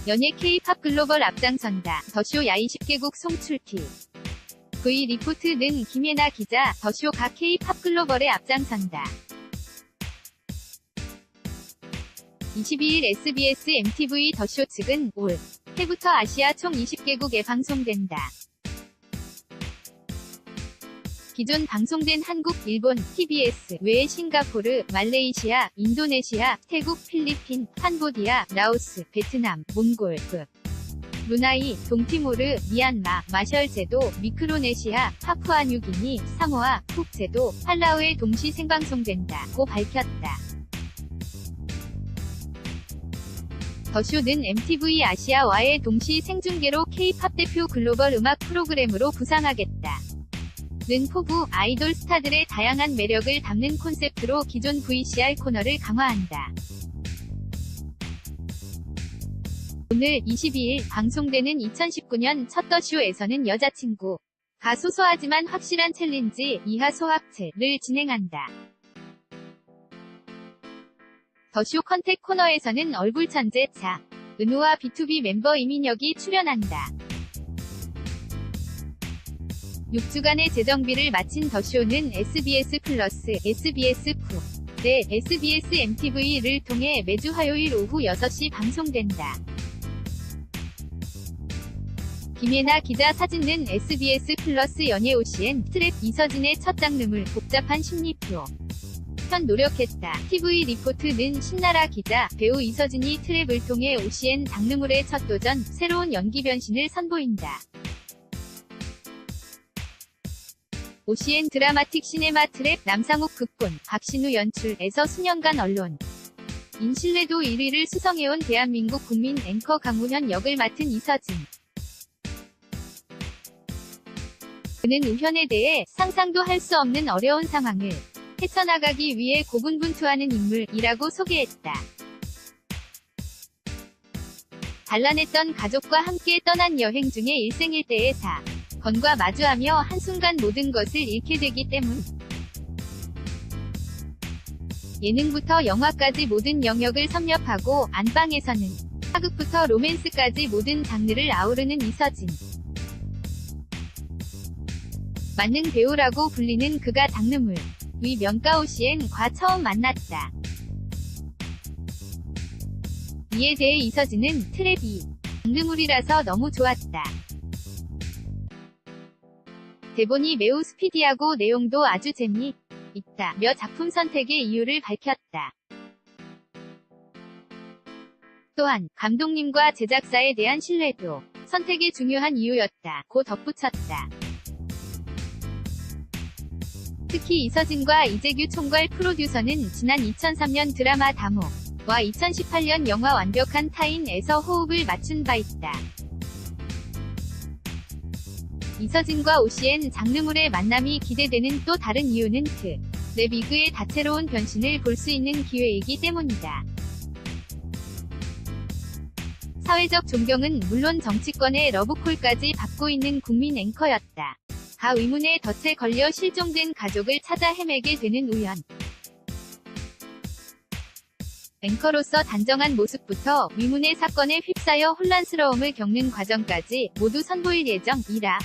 연예 K-팝 글로벌 앞장선다. 더쇼 야 20개국 송출티. V 리포트는 김예나 기자, 더쇼 각 K-팝 글로벌에 앞장선다. 22일 SBS MTV 더쇼 측은 올 해부터 아시아 총 20개국에 방송된다. 기존 방송된 한국, 일본, TBS 외에 싱가포르, 말레이시아, 인도네시아, 태국, 필리핀, 캄보디아, 라오스, 베트남, 몽골, 브루나이, 동티모르, 미얀마, 마셜제도, 미크로네시아, 파푸아뉴기니, 사모아, 쿡제도, 팔라우에 동시 생방송된다고 밝혔다. 더쇼는 MTV 아시아와의 동시 생중계로 K-팝 대표 글로벌 음악 프로그램으로 부상하겠다. 는 포부, 아이돌 스타들의 다양한 매력을 담는 콘셉트로 기존 VCR 코너를 강화한다. 오늘 22일 방송되는 2019년 첫 더쇼에서는 여자친구가 소소하지만 확실한 챌린지, 이하 소합체를 진행한다. 더쇼 컨택 코너에서는 얼굴 천재 자, 은우와 B2B 멤버 이민혁이 출연한다. 6주간의 재정비를 마친 더쇼는 SBS 플러스, SBS 푸, 네, SBS MTV를 통해 매주 화요일 오후 6시 방송된다. 김예나 기자 사진은 SBS 플러스 연예 OCN 트랩 이서진의 첫 장르물 복잡한 심리표 편 노력했다. TV 리포트는 신나라 기자, 배우 이서진이 트랩을 통해 OCN 장르물의 첫 도전, 새로운 연기 변신을 선보인다. OCN 드라마틱 시네마 트랩, 남상욱 극본, 박신우 연출에서 수년간 언론 인신뢰도 1위를 수성해온 대한민국 국민 앵커 강우현 역을 맡은 이서진. 그는 우현에 대해 상상도 할 수 없는 어려운 상황을 헤쳐나가기 위해 고군분투하는 인물이라고 소개했다. 단란했던 가족과 함께 떠난 여행 중에 일생일대의 사건과 마주하며 한순간 모든 것을 잃게 되기 때문. 예능부터 영화까지 모든 영역을 섭렵하고 안방에서는 사극부터 로맨스까지 모든 장르를 아우르는 이서진. 만능 배우라고 불리는 그가 장르물 위 명가 OCN과 처음 만났다. 이에 대해 이서진은 트랩이 장르물이라서 너무 좋았다. 대본이 매우 스피디하고 내용도 아주 재미있다며 작품 선택의 이유를 밝혔다. 또한 감독님과 제작사에 대한 신뢰도 선택의 중요한 이유였다고 덧붙였다. 특히 이서진과 이재규 총괄 프로듀서는 지난 2003년 드라마 다모와 2018년 영화 완벽한 타인에서 호흡을 맞춘 바 있다. 이서진과 OCN 장르물의 만남이 기대되는 또 다른 이유는 트랩 위그의 다채로운 변신을 볼 수 있는 기회이기 때문이다. 사회적 존경은 물론 정치권의 러브콜까지 받고 있는 국민 앵커였다. 가 의문에 덫에 걸려 실종된 가족을 찾아 헤매게 되는 우연. 앵커로서 단정한 모습부터 위문의 사건에 휩싸여 혼란스러움을 겪는 과정까지 모두 선보일 예정이라.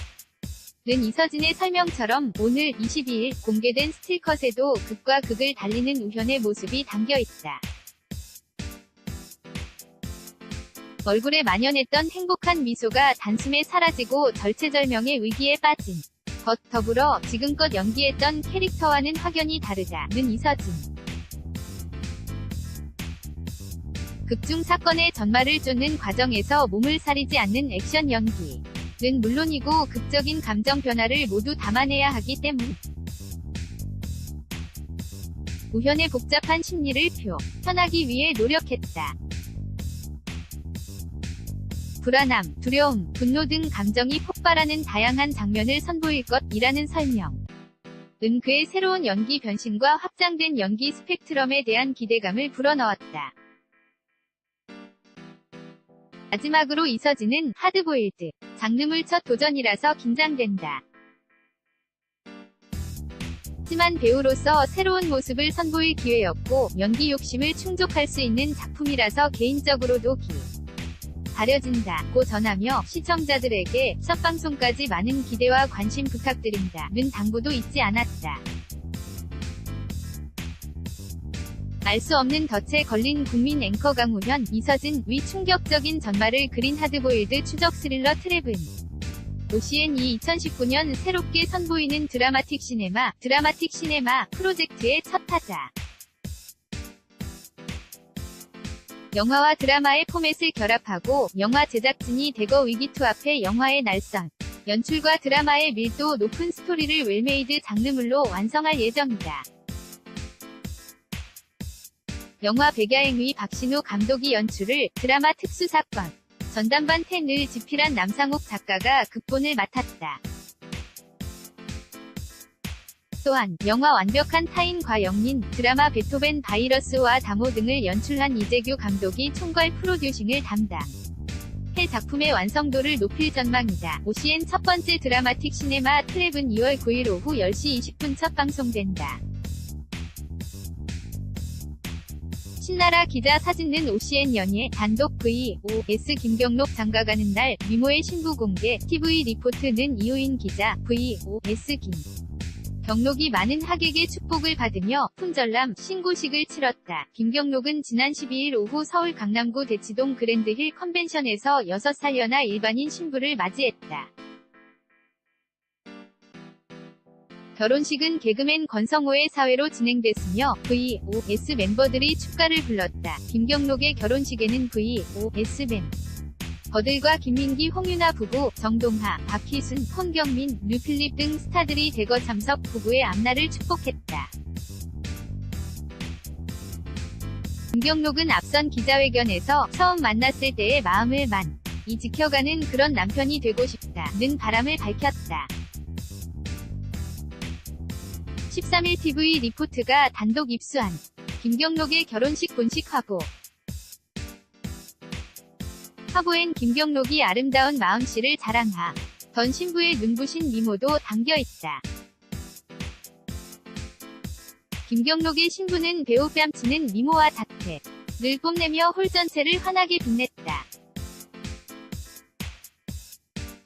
는 이서진의 설명처럼 오늘 22일 공개된 스틸컷에도 극과 극을 달리는 우현의 모습이 담겨있다. 얼굴에 만연했던 행복한 미소가 단숨에 사라지고 절체절명의 위기에 빠진 것 더불어 지금껏 연기했던 캐릭터와는 확연히 다르다는 이서진. 극중 사건의 전말을 쫓는 과정에서 몸을 사리지 않는 액션 연기는 물론이고 극적인 감정 변화를 모두 담아내야 하기 때문. 우현의 복잡한 심리를 표현하기 위해 노력했다. 불안함, 두려움, 분노 등 감정이 폭발하는 다양한 장면을 선보일 것이라는 설명. 은 그의 새로운 연기 변신과 확장된 연기 스펙트럼에 대한 기대감을 불어넣었다. 마지막으로 이서진은 하드보일드 장르물 첫 도전이라서 긴장된다. 하지만 배우로서 새로운 모습을 선보일 기회였고 연기 욕심을 충족할 수 있는 작품이라서 개인적으로도 가려진다 고 전하며 시청자들에게 첫 방송까지 많은 기대와 관심 부탁드린다는 당부도 잊지 않았다. 알 수 없는 덫에 걸린 국민 앵커 강우현, 이서진 위 충격적인 전말을 그린 하드보일드 추적 스릴러 트랩은 OCN이 2019년 새롭게 선보이는 드라마틱 시네마 프로젝트의 첫 타자. 영화와 드라마의 포맷을 결합하고 영화 제작진이 대거 위기투합해 영화의 날선, 연출과 드라마의 밀도 높은 스토리를 웰메이드 장르물로 완성할 예정이다. 영화 백야행의 박신우 감독이 연출을, 드라마 특수사건, 전담반 10을 집필한 남상욱 작가가 극본을 맡았다. 또한 영화 완벽한 타인 과영린, 드라마 베토벤 바이러스와 다모 등을 연출한 이재규 감독이 총괄 프로듀싱을 담당. 해 작품의 완성도를 높일 전망이다. OCN 첫 번째 드라마틱 시네마 트랩은 2월 9일 오후 10시 20분 첫 방송된다. 신나라 기자 사진는 OCN 연예 단독 VOS 김경록 장가가는 날 미모의 신부 공개 TV 리포트는 이호인 기자 VOS 김 경록이 많은 하객의 축복을 받으며 품절남 신고식을 치렀다. 김경록은 지난 12일 오후 서울 강남구 대치동 그랜드힐 컨벤션에서 6살 연하 일반인 신부를 맞이했다. 결혼식은 개그맨 권성호의 사회로 진행됐으며 VOS 멤버들이 축가를 불렀다. 김경록의 결혼식에는 VOS 멤버들과 김민기, 홍윤아 부부, 정동하, 박희순, 홍경민, 류필립 등 스타들이 대거 참석, 부부의 앞날을 축복했다. 김경록은 앞선 기자회견에서 처음 만났을 때의 마음을 많이 지켜가는 그런 남편이 되고 싶다는 바람을 밝혔다. 13일 TV 리포트가 단독 입수한 김경록의 결혼식 본식 화보. 화보엔 김경록이 아름다운 마음씨를 자랑하던 신부의 눈부신 미모도 담겨있다. 김경록의 신부는 배우 뺨치는 미모와 자태를 뽐내며 홀 전체를 환하게 빛냈다.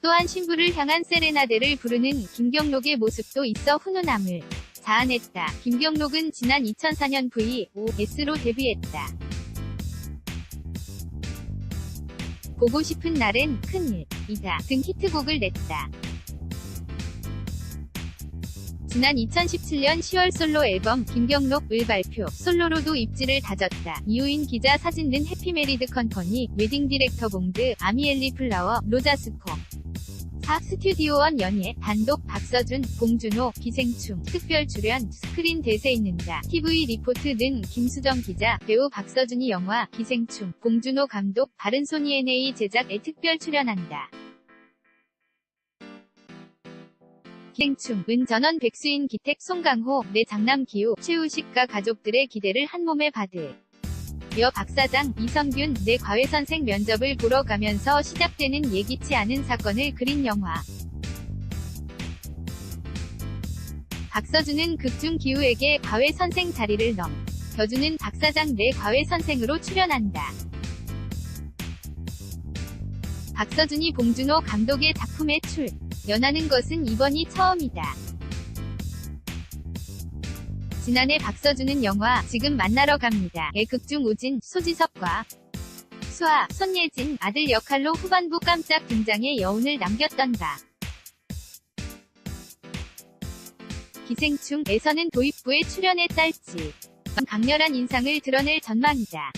또한 신부를 향한 세레나데를 부르는 김경록의 모습도 있어 훈훈함을 자아냈다. 김경록은 지난 2004년 VOS로 데뷔했다. 보고 싶은 날엔 큰일이다 등 히트곡을 냈다. 지난 2017년 10월 솔로 앨범 김경록을 발표, 솔로로도 입지를 다졌다. 이호인 기자 사진는 해피메리드 컴퍼니, 웨딩 디렉터 봉드, 아미엘리 플라워, 로자스코. 4. 스튜디오원 연예, 단독, 박서준, 봉준호, 기생충, 특별 출연, 스크린 대세 있는다. TV 리포트는 김수정 기자, 배우 박서준이 영화, 기생충, 봉준호 감독, 바른손이 NA 제작에 특별 출연한다. 기생충은 전원 백수인 기택 송강호, 내 장남 기우, 최우식과 가족들의 기대를 한몸에 받으며 박사장, 이성균, 내 과외선생 면접을 보러 가면서 시작되는 예기치 않은 사건을 그린 영화. 박서준은 극중 기우에게 과외선생 자리를 넘겨주는 박사장 내 과외선생으로 출연한다. 박서준이 봉준호 감독의 작품에 출연하는 것은 이번이 처음이다. 지난해 박서준은 영화 지금 만나러 갑니다의 극중 우진, 소지섭과 수아, 손예진 아들 역할로 후반부 깜짝 등장에 여운을 남겼던 바. 기생충에서는 도입부에 출연해 딸지 강렬한 인상을 드러낼 전망이다.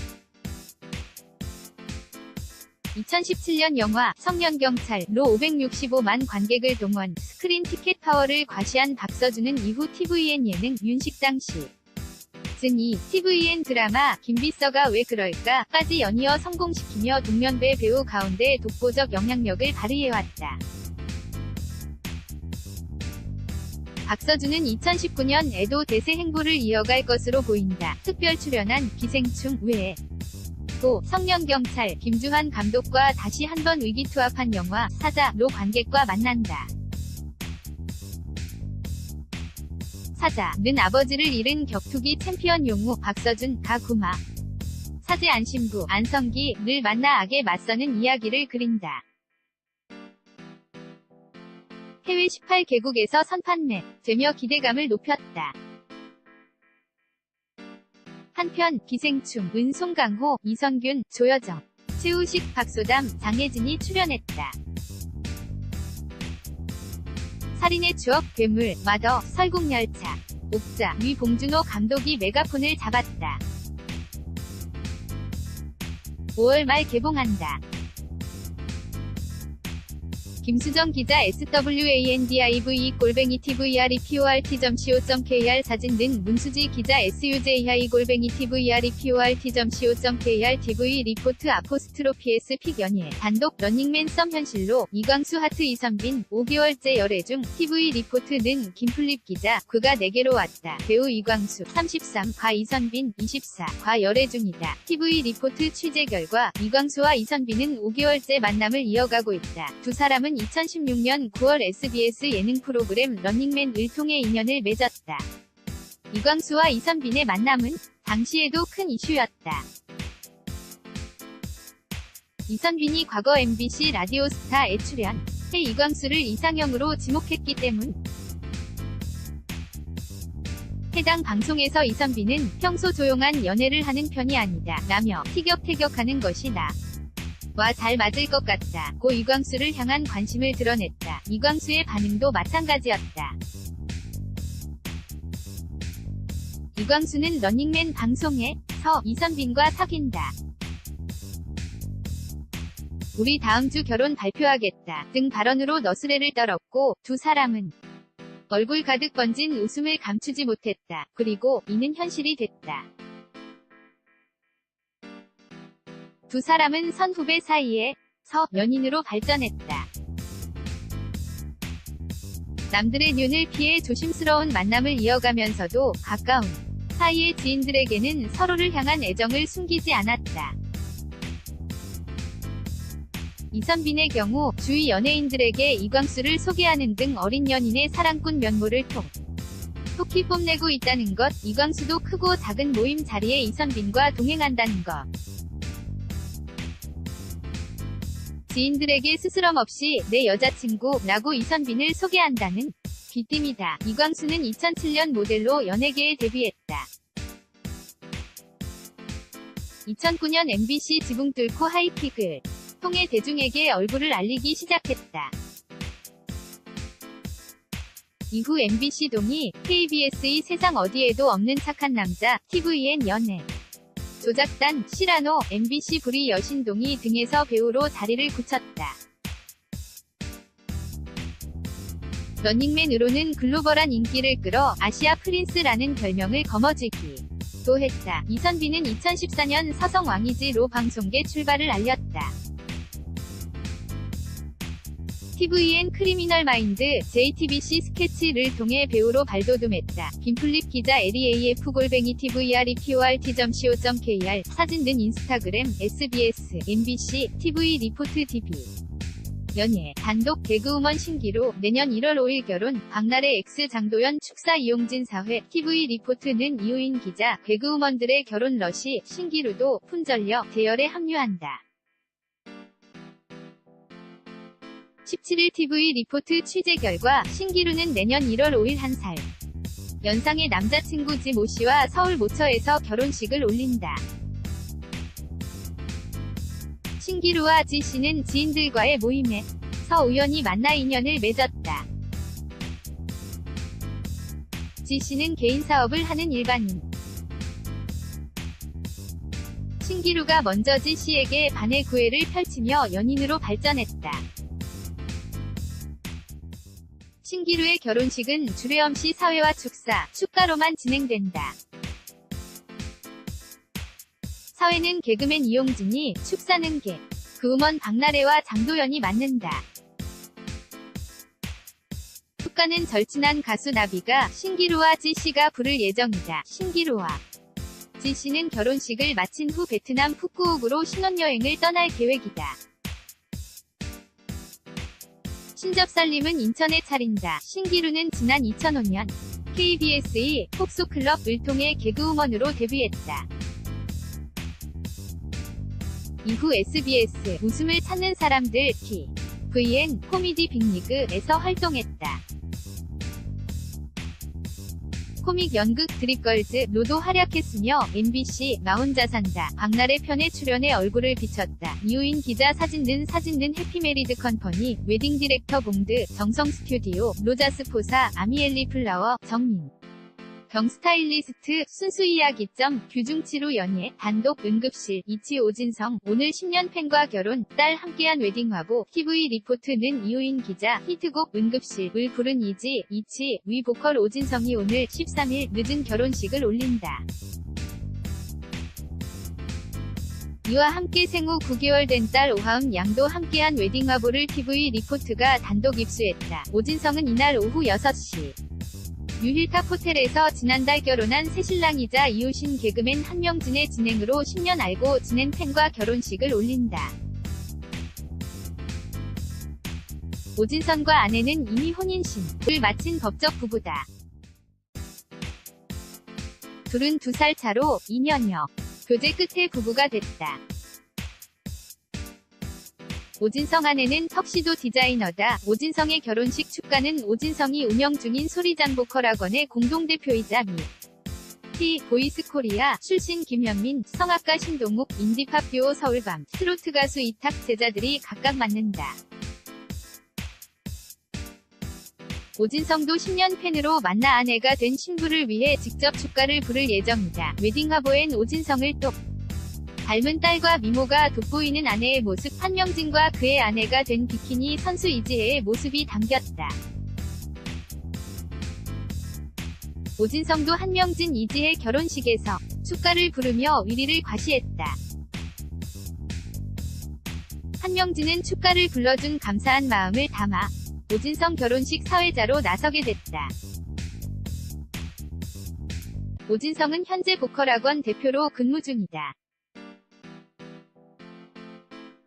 2017년 영화 청년경찰로 565만 관객을 동원, 스크린 티켓 파워를 과시한 박서준은 이후 tvN 예능 윤식당 시즌2, tvN 드라마 김비서가 왜 그럴까까지 연이어 성공시키며 동년배 배우 가운데 독보적 영향력을 발휘해왔다. 박서준은 2019년에도 대세 행보를 이어갈 것으로 보인다. 특별 출연한 기생충 외에 또 청년경찰 김주환 감독과 다시 한번 위기투합한 영화 사자로 관객과 만난다. 사자는 아버지를 잃은 격투기 챔피언 용우 박서준 가 구마 사제 안신부, 안성기를 만나 악에 맞서는 이야기를 그린다. 해외 18개국에서 선판매 되며 기대감을 높였다. 한편 기생충 은 송강호, 이선균, 조여정, 최우식, 박소담, 장혜진이 출연했다. 살인의 추억, 괴물, 마더, 설국열차, 옥자, 위 봉준호 감독이 메가폰을 잡았다. 5월 말 개봉한다. 김수정 기자 swandivE@tvreport.co.kr 사진 등 문수지 기자 sujI@tvreport.co.kr TV 리포트 아포스트로피 픽 연예 단독 러닝맨 썸 현실로 이광수 하트 이선빈 5개월째 열애 중 TV 리포트는 김플립 기자 그가 내게로 왔다. 배우 이광수 33, 과 이선빈 24, 과 열애 중이다. TV 리포트 취재 결과 이광수와 이선빈은 5개월째 만남을 이어가고 있다. 두 사람은 2016년 9월 SBS 예능 프로그램 러닝맨을 통해 인연을 맺었다. 이광수와 이선빈의 만남은 당시에도 큰 이슈였다. 이선빈이 과거 MBC 라디오스타에 출연, 해 이광수를 이상형으로 지목했기 때문. 해당 방송에서 이선빈은 평소 조용한 연애를 하는 편이 아니다 라며 티격태격하는 것이 나. 와 잘 맞을 것 같다 고 이광수를 향한 관심을 드러냈다. 이광수의 반응도 마찬가지였다. 이광수는 러닝맨 방송에서 이선빈과 사귄다. 우리 다음 주 결혼 발표하겠다 등 발언으로 너스레를 떨었고 두 사람은 얼굴 가득 번진 웃음을 감추지 못했다. 그리고 이는 현실이 됐다. 두 사람은 선후배 사이에서 연인으로 발전했다. 남들의 눈을 피해 조심스러운 만남을 이어가면서도 가까운 사이의 지인들에게는 서로를 향한 애정을 숨기지 않았다. 이선빈의 경우 주위 연예인들에게 이광수를 소개하는 등 어린 연인의 사랑꾼 면모를 톡히 뽐내고 있다는 것. 이광수도 크고 작은 모임 자리에 이선빈과 동행한다는 것. 지인들에게 스스럼 없이 내 여자친구 라고 이선빈을 소개한다는 귀띔이다. 이광수는 2007년 모델로 연예계에 데뷔했다. 2009년 MBC 지붕 뚫고 하이킥을 통해 대중에게 얼굴을 알리기 시작했다. 이후 MBC 동이, KBS의 세상 어디에도 없는 착한 남자, TVN 연애 조작단, 시라노, MBC 불의 여신동이 등에서 배우로 자리를 굳혔다. 러닝맨으로는 글로벌한 인기를 끌어 아시아 프린스라는 별명을 거머쥐기도 했다. 이선빈은 2014년 서성 왕이지로 방송계 출발을 알렸다. TVN 크리미널 마인드, JTBC 스케치를 통해 배우로 발돋움했다. 김플립 기자 leaf@tvreport.co.kr 사진 등 인스타그램, SBS, MBC, TV 리포트 TV 연예, 단독 개그우먼 신기루, 내년 1월 5일 결혼, 박나래 X 장도연 축사 이용진 사회, TV 리포트는 이우인 기자, 개그우먼들의 결혼 러시, 신기루도 품절려 대열에 합류한다. 17일 TV 리포트 취재 결과 신기루는 내년 1월 5일 1살 연상의 남자친구 지모 씨와 서울 모처에서 결혼식을 올린다. 신기루와 지 씨는 지인들과의 모임에서 우연히 만나 인연을 맺었다. 지 씨는 개인 사업을 하는 일반인. 신기루가 먼저 지 씨에게 반해 구애를 펼치며 연인으로 발전했다. 신기루의 결혼식은 주례엄씨 사회와 축가로만 진행된다. 사회는 개그맨 이용진이, 축사는 개그우먼 박나래와 장도연이 맡는다. 축가는 절친한 가수 나비가, 신기루와 지씨가 부를 예정이다. 신기루와 지씨는 결혼식을 마친 후 베트남 푸꾸옥으로 신혼여행을 떠날 계획이다. 신접살림은 인천에 차린다. 신기루는 지난 2005년 KBS의 폭소클럽을 통해 개그우먼으로 데뷔했다. 이후 SBS 웃음을 찾는 사람들 TVN 코미디 빅리그에서 활동했다. 코믹 연극 드립걸즈 로도 활약했으며 MBC 나 혼자 산다 박나래 편에 출연해 얼굴을 비췄다. 이우인 기자 사진 든 해피메리드 컴퍼니 웨딩 디렉터 봉드 정성 스튜디오 로자스포사 아미엘리 플라워 정민 경 스타일리스트 순수 이야기점 규중치로 연예 단독 응급실 이치 오진성 오늘 10년 팬과 결혼 딸 함께한 웨딩 화보 TV 리포트는 이우인 기자 히트곡 응급실을 부른 이치 위 보컬 오진성이 오늘 13일 늦은 결혼식을 올린다. 이와 함께 생후 9개월 된 딸 오하음 양도 함께한 웨딩 화보를 TV 리포트가 단독 입수했다. 오진성은 이날 오후 6시 뉴힐탑 호텔에서 지난달 결혼한 새신랑이자 이웃인 개그맨 한명진의 진행으로 10년 알고 지낸 팬과 결혼식을 올린다. 오진성과 아내는 이미 혼인신고를 마친 법적 부부다. 둘은 2살 차로 2년여 교제 끝에 부부가 됐다. 오진성 아내는 턱시도 디자이너다. 오진성의 결혼식 축가는 오진성이 운영 중인 소리장 보컬학원의 공동대표이자 미 보이스코리아 출신 김현민, 성악가 신동욱, 인디팝 듀오 서울밤, 트로트 가수 이탁 제자들이 각각 맡는다. 오진성도 10년 팬으로 만나 아내가 된 신부를 위해 직접 축가를 부를 예정이다. 웨딩 화보엔 오진성을 똑 닮은 딸과 미모가 돋보이는 아내의 모습 한명진과 그의 아내가 된 비키니 선수 이지혜의 모습이 담겼다. 오진성도 한명진 이지혜 결혼식에서 축가를 부르며 위리를 과시했다. 한명진은 축가를 불러준 감사한 마음을 담아 오진성 결혼식 사회자로 나서게 됐다. 오진성은 현재 보컬학원 대표로 근무 중이다.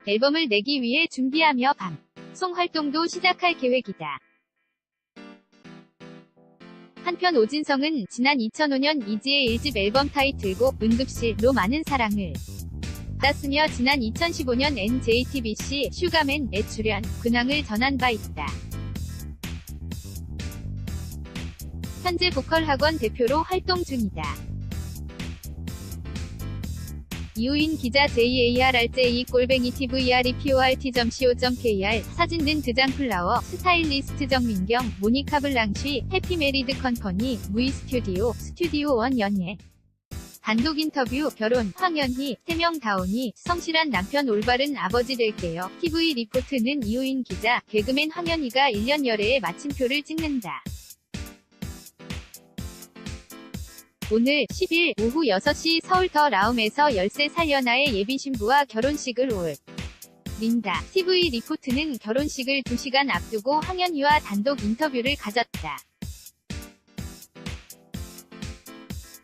앨범을 내기 위해 준비하며 방송 활동도 시작할 계획이다. 한편 오진성은 지난 2005년 이지의 1집 앨범 타이틀곡 응급실로 많은 사랑을 받았으며 지난 2015년 NJTBC 슈가맨에 출연, 근황을 전한 바 있다. 현재 보컬학원 대표로 활동 중이다. 이우인 기자 JARJE@tvreport.co.kr 사진 든 드장 플라워 스타일리스트 정민경 모니카 블랑쉬 해피메리드 컴퍼니 무이 스튜디오 원 연예 단독 인터뷰 결혼 황현희 3명 다오니 성실한 남편 올바른 아버지 될게요. TV 리포트는 이우인 기자 개그맨 황현희가 1년 열애에 마침표를 찍는다. 오늘 10일 오후 6시 서울 더 라움에서 13살 연하의 예비신부와 결혼식을 올린다. TV 리포트는 결혼식을 2시간 앞두고 황현희와 단독 인터뷰를 가졌다.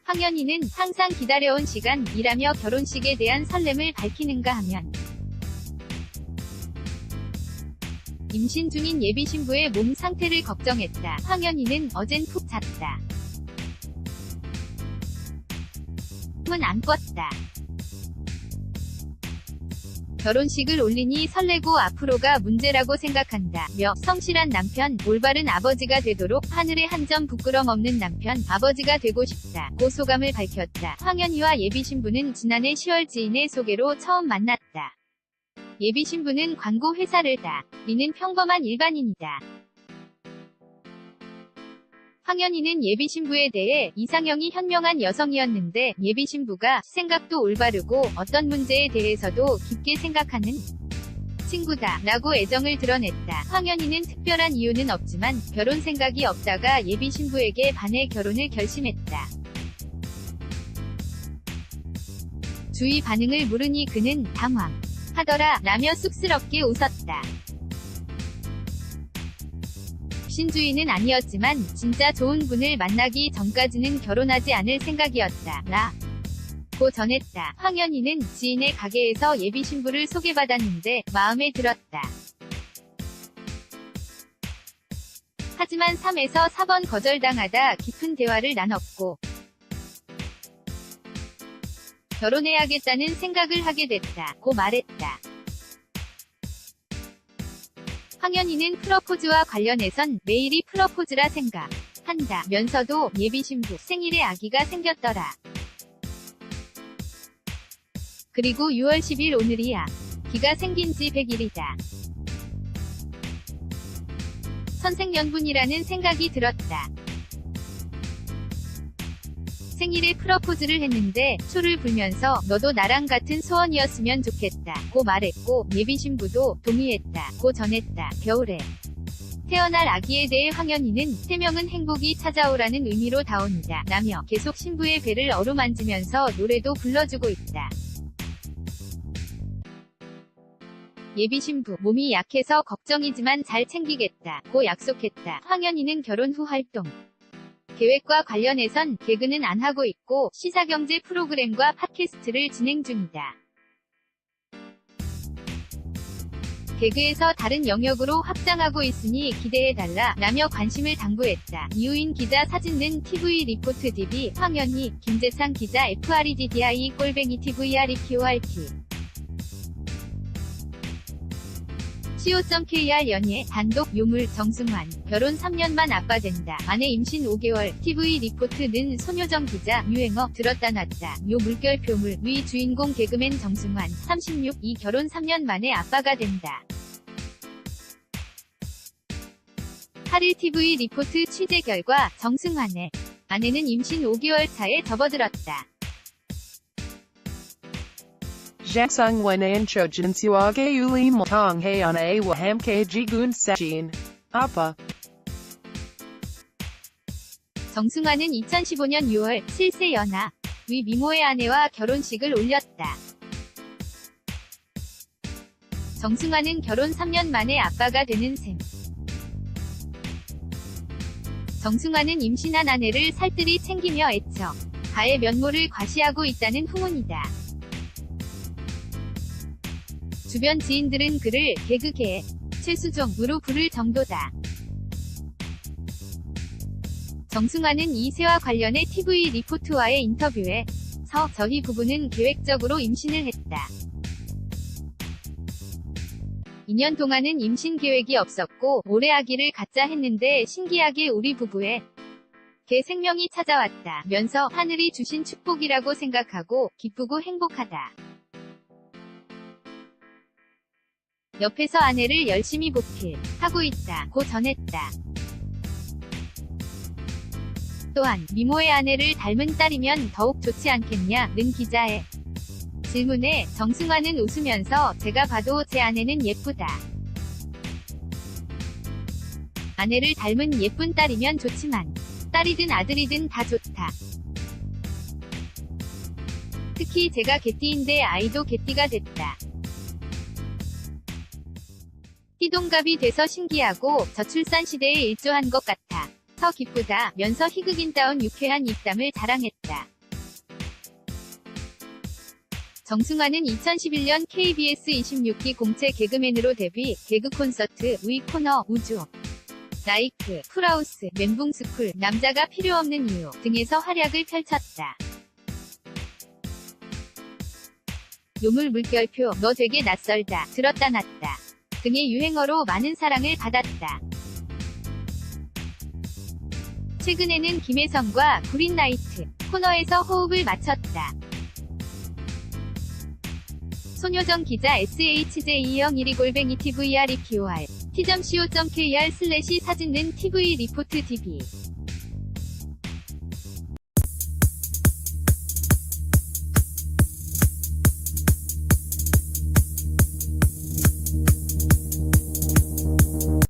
황현희는 항상 기다려온 시간이라며 결혼식에 대한 설렘을 밝히는가 하면 임신 중인 예비신부의 몸 상태를 걱정했다. 황현희는 어젠 푹 잤다. 은 안 껐다. 결혼식을 올리니 설레고 앞으로가 문제라고 생각한다. 며 성실한 남편, 올바른 아버지가 되도록 하늘에 한 점 부끄럼 없는 남편, 아버지가 되고 싶다고 소감을 밝혔다. 황현희와 예비신부는 지난해 10월 지인의 소개로 처음 만났다. 예비신부는 광고 회사를 다니는 평범한 일반인이다. 황현희는 예비신부에 대해 이상형이 현명한 여성이었는데 예비신부가 생각도 올바르고 어떤 문제에 대해서도 깊게 생각하는 친구다 라고 애정을 드러냈다. 황현희는 특별한 이유는 없지만 결혼 생각이 없다가 예비신부에게 반해 결혼을 결심했다. 주위 반응을 물으니 그는 당황하더라 라며 쑥스럽게 웃었다. 신주의는 아니었지만 진짜 좋은 분을 만나기 전까지는 결혼하지 않을 생각이었다 라고 전했다. 황현희는 지인의 가게에서 예비신부를 소개받았는데 마음에 들었다. 하지만 3에서 4번 거절당하다 깊은 대화를 나눴고 결혼해야겠다는 생각을 하게 됐다. 고 말했다. 황현희는 프러포즈와 관련해선 매일이 프러포즈라 생각한다 면서도 예비 신부 생일에 아기가 생겼더라. 그리고 6월 10일 오늘이야. 기가 생긴 지 100일이다. 선생연분이라는 생각이 들었다. 생일에 프러포즈를 했는데 초를 불면서 너도 나랑 같은 소원이었으면 좋겠다 고 말했고 예비신부도 동의했다 고 전했다. 겨울에 태어날 아기에 대해 황현희는 3명은 행복이 찾아오라는 의미로 다온다 라며 계속 신부의 배를 어루만지면서 노래도 불러주고 있다. 예비신부 몸이 약해서 걱정이지만 잘 챙기겠다 고 약속했다. 황현희는 결혼 후 활동 계획과 관련해선 개그는 안 하고 있고 시사경제 프로그램과 팟캐스트를 진행 중이다. 개그에서 다른 영역으로 확장하고 있으니 기대해달라 라며 관심을 당부했다. 이우인 기자 사진 는 TV 리포트 DB 황현희, 김재창 기자 FREGDIE@tvREPORT co.kr 연예 단독 요물 정승환 결혼 3년만 아빠 된다. 아내 임신 5개월 TV 리포트는 손효정 기자 유행어 들었다 놨다. 요 물결표물 위 주인공 개그맨 정승환 36 이 결혼 3년 만에 아빠가 된다. 8일 TV 리포트 취재 결과 정승환의 아내는 임신 5개월 차에 접어들었다. Jacksangwan Anchojansiwage Uli Matang Hayana Awa Hamke Jigun Sajin. Appa. 정승환은 2015년 6월 7세 연하 위 미모의 아내와 결혼식을 올렸다. 정승환은 결혼 3년 만에 아빠가 되는 셈. 정승환은 임신한 아내를 살뜰히 챙기며 애처 가의 면모를 과시하고 있다는 후문이다. 주변 지인들은 그를 개그계 최수종으로 부를 정도다. 정승환은 이세와 관련해 TV 리포트와의 인터뷰에 저희 부부는 계획적으로 임신을 했다. 2년 동안은 임신 계획이 없었고 올해 아기를 갖자 했는데 신기하게 우리 부부에 개 생명이 찾아왔다 면서 하늘이 주신 축복이라고 생각하고 기쁘고 행복하다. 옆에서 아내를 열심히 보필하고 있다 고 전했다. 또한 미모의 아내를 닮은 딸이면 더욱 좋지 않겠냐 는 기자의 질문에 정승환은 웃으면서 제가 봐도 제 아내는 예쁘다. 아내를 닮은 예쁜 딸이면 좋지만 딸이든 아들이든 다 좋다. 특히 제가 개띠인데 아이도 개띠가 됐다. 띠동갑이 돼서 신기하고 저출산 시대에 일조한 것 같아 더 기쁘다 면서 희극인다운 유쾌한 입담을 자랑했다. 정승환은 2011년 KBS 26기 공채 개그맨으로 데뷔, 개그 콘서트, 위 코너, 우주, 라이크, 풀하우스, 멘붕스쿨, 남자가 필요 없는 이유 등에서 활약을 펼쳤다. 요물 물결표, 너 되게 낯설다, 들었다 놨다 등의 유행어로 많은 사랑을 받았다. 최근에는 김혜성과 구린나이트 코너에서 호흡을 맞췄다. 손효정 기자 SHJ2012@TVREPOR t.co.kr/사진 는 TV 리포트 DB